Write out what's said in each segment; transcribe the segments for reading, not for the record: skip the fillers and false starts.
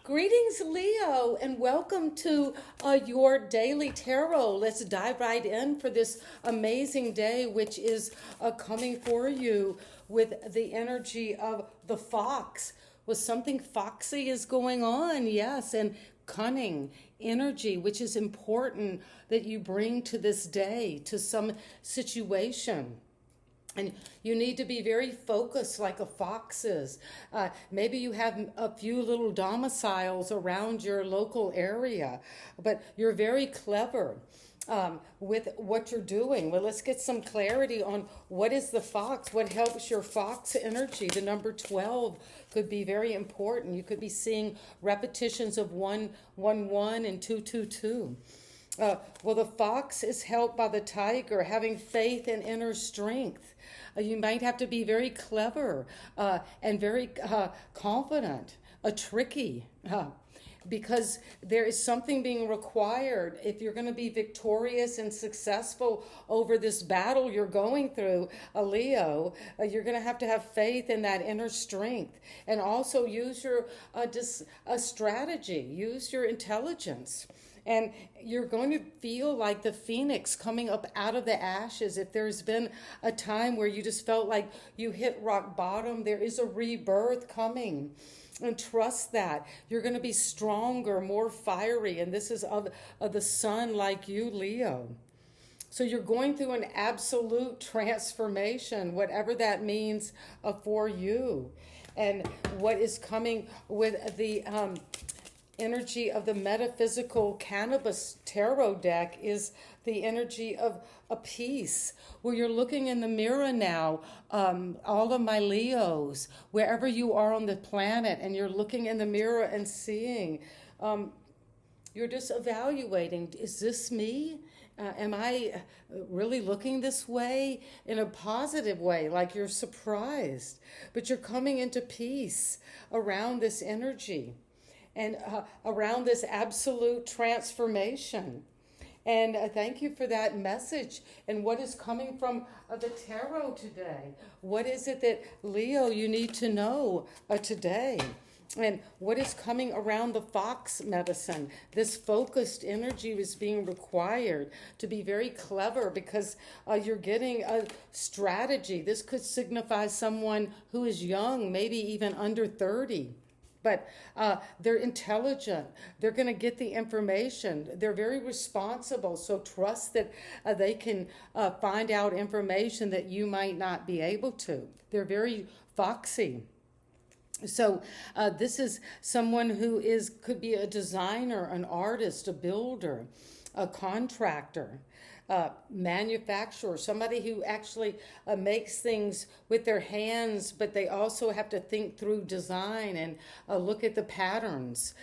Greetings, Leo, and welcome to your daily tarot. Let's dive right in for this amazing day, which is coming for you with the energy of the fox. Well, something foxy is going on, yes, and cunning energy, which is important that you bring to this day, to some situation. And you need to be very focused like a fox is. Maybe you have a few little domiciles around your local area, but you're very clever with what you're doing. Well, let's get some clarity on what is the fox, what helps your fox energy. The number 12 could be very important. You could be seeing repetitions of 111 and 222. Well, the fox is helped by the tiger, having faith and inner strength. You might have to be very clever and very confident, tricky, because there is something being required. If you're going to be victorious and successful over this battle you're going through, Leo, you're going to have faith in that inner strength, and also use your strategy, use your intelligence. And you're going to feel like the phoenix coming up out of the ashes. If there's been a time where you just felt like you hit rock bottom, there is a rebirth coming. And trust that. You're going to be stronger, more fiery. And this is of the sun like you, Leo. So you're going through an absolute transformation, whatever that means for you. And what is coming with the energy of the metaphysical cannabis tarot deck is the energy of a peace, where you're looking in the mirror now, all of my Leos, wherever you are on the planet, and you're looking in the mirror and seeing, you're just evaluating, is this me? Am I really looking this way? In a positive way, like you're surprised, but you're coming into peace around this energy and around this absolute transformation. And thank you for that message. And what is coming from the tarot today? What is it that, Leo, you need to know today? And what is coming around the fox medicine? This focused energy is being required to be very clever, because you're getting a strategy. This could signify someone who is young, maybe even under 30. But they're intelligent. They're going to get the information. They're very responsible. So trust that they can find out information that you might not be able to. They're very foxy. So this is someone who could be a designer, an artist, a builder, a contractor, manufacturer, somebody who actually makes things with their hands, but they also have to think through design and look at the patterns.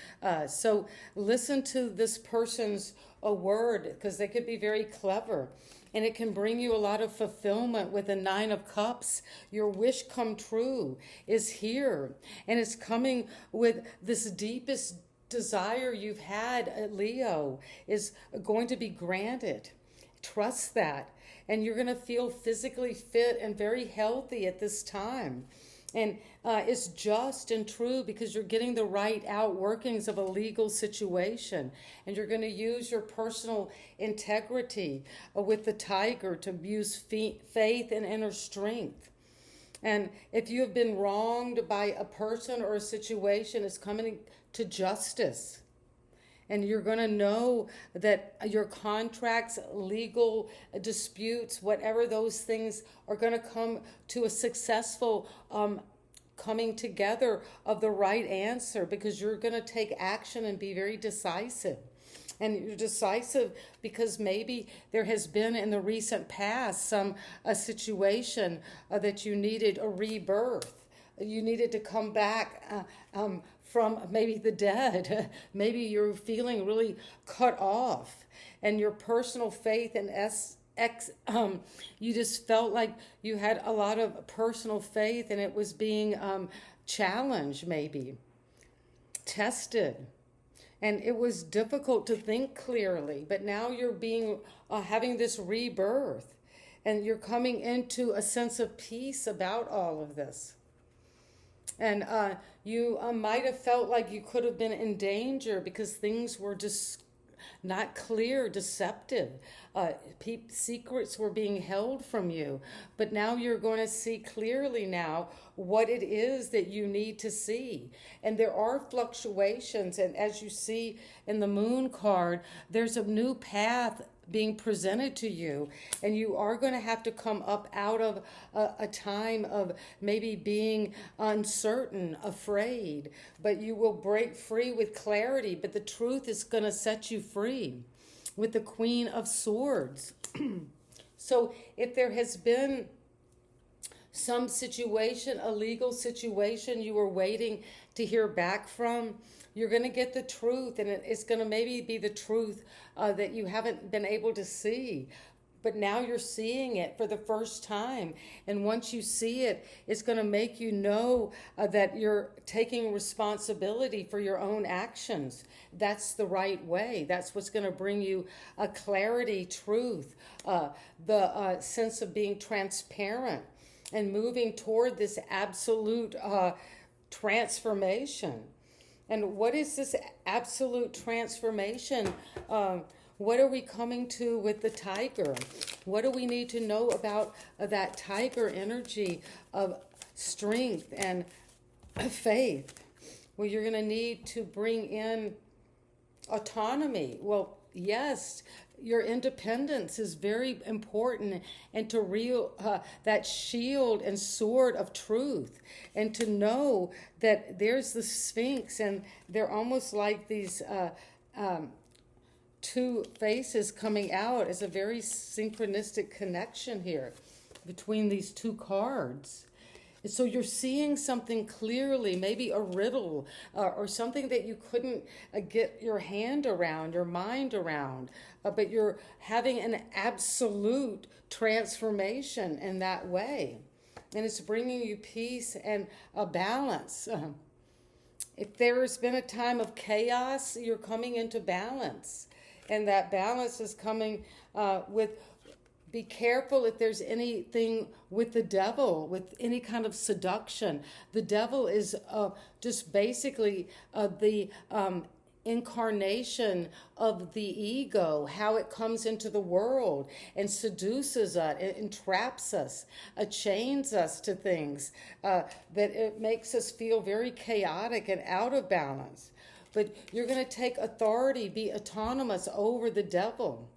So listen to this person's word, because they could be very clever. And it can bring you a lot of fulfillment with the 9 of Cups. Your wish come true is here. And it's coming with this deepest desire you've had, Leo, is going to be granted. Trust that. And you're going to feel physically fit and very healthy at this time. And it's just and true, because you're getting the right outworkings of a legal situation. And you're going to use your personal integrity with the tiger to use faith and inner strength. And if you have been wronged by a person or a situation, it's coming to justice. And you're going to know that your contracts, legal disputes, whatever those things, are going to come to a successful coming together of the right answer, because you're going to take action and be very decisive. And you're decisive because maybe there has been in the recent past a situation that you needed a rebirth. You needed to come back from maybe the dead. Maybe you're feeling really cut off, and your personal faith and you just felt like you had a lot of personal faith, and it was being challenged, maybe tested, and it was difficult to think clearly. But now you're having this rebirth, and you're coming into a sense of peace about all of this. And you might have felt like you could have been in danger because things were just not clear, deceptive. Secrets were being held from you. But now you're going to see clearly now what it is that you need to see. And there are fluctuations. And as you see in the moon card, there's a new path being presented to you, and you are going to have to come up out of a time of maybe being uncertain, afraid, but you will break free with clarity. But the truth is going to set you free with the Queen of Swords. So if there has been some situation, a legal situation you were waiting to hear back from, you're going to get the truth, and it's going to maybe be the truth that you haven't been able to see. But now you're seeing it for the first time. And once you see it, it's going to make you know that you're taking responsibility for your own actions. That's the right way. That's what's going to bring you a clarity, truth, the sense of being transparent and moving toward this absolute transformation. And what is this absolute transformation? What are we coming to with the tiger? What do we need to know about that tiger energy of strength and faith? Well, you're going to need to bring in autonomy. Well, yes, your independence is very important, and to real that shield and sword of truth, and to know that there's the Sphinx, and they're almost like these two faces coming out. As a very synchronistic connection here between these two cards. So you're seeing something clearly, maybe a riddle or something that you couldn't get your hand around, your mind around, but you're having an absolute transformation in that way. And it's bringing you peace and a balance. If there's been a time of chaos, you're coming into balance. And that balance is coming with... Be careful if there's anything with the devil, with any kind of seduction. The devil is just basically the incarnation of the ego, how it comes into the world and seduces us, it entraps us, chains us to things, that it makes us feel very chaotic and out of balance. But you're going to take authority, be autonomous over the devil,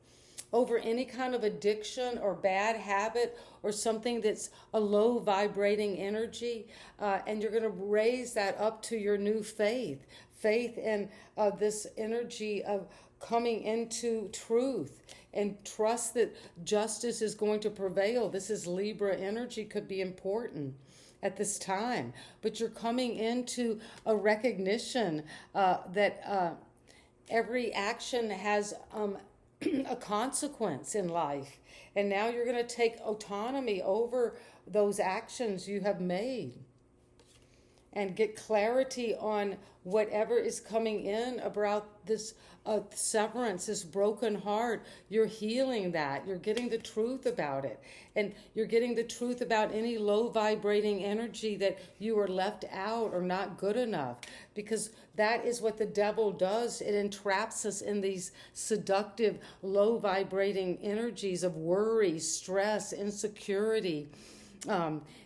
over any kind of addiction or bad habit or something that's a low vibrating energy. And you're going to raise that up to your new faith in this energy of coming into truth, and trust that justice is going to prevail. This is Libra energy, could be important at this time. But you're coming into a recognition that every action has a consequence in life, and now you're going to take autonomy over those actions you have made and get clarity on whatever is coming in about this severance, this broken heart. You're healing that. You're getting the truth about it. And you're getting the truth about any low vibrating energy that you were left out or not good enough. Because that is what the devil does. It entraps us in these seductive, low vibrating energies of worry, stress, insecurity.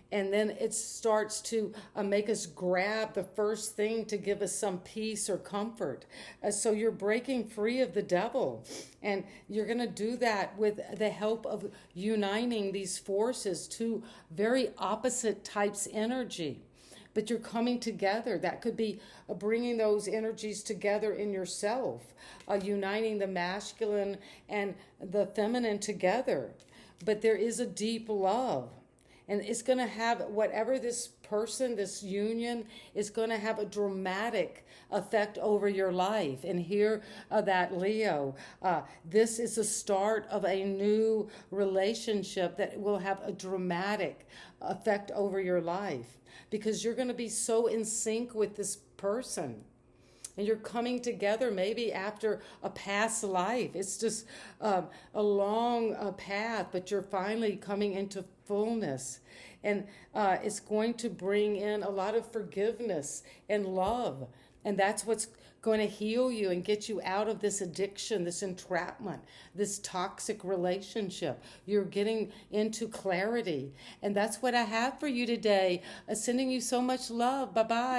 And then it starts to make us grab the first thing to give us some peace or comfort. So you're breaking free of the devil. And you're going to do that with the help of uniting these forces, two very opposite types energy. But you're coming together. That could be bringing those energies together in yourself, uniting the masculine and the feminine together. But there is a deep love. And it's going to have, whatever this person, this union, is going to have a dramatic effect over your life. And here, that Leo, this is the start of a new relationship that will have a dramatic effect over your life. Because you're going to be so in sync with this person and you're coming together maybe after a past life. It's just a long path, but you're finally coming into fullness. And it's going to bring in a lot of forgiveness and love. And that's what's going to heal you and get you out of this addiction, this entrapment, this toxic relationship. You're getting into clarity. And that's what I have for you today. Sending you so much love. Bye-bye.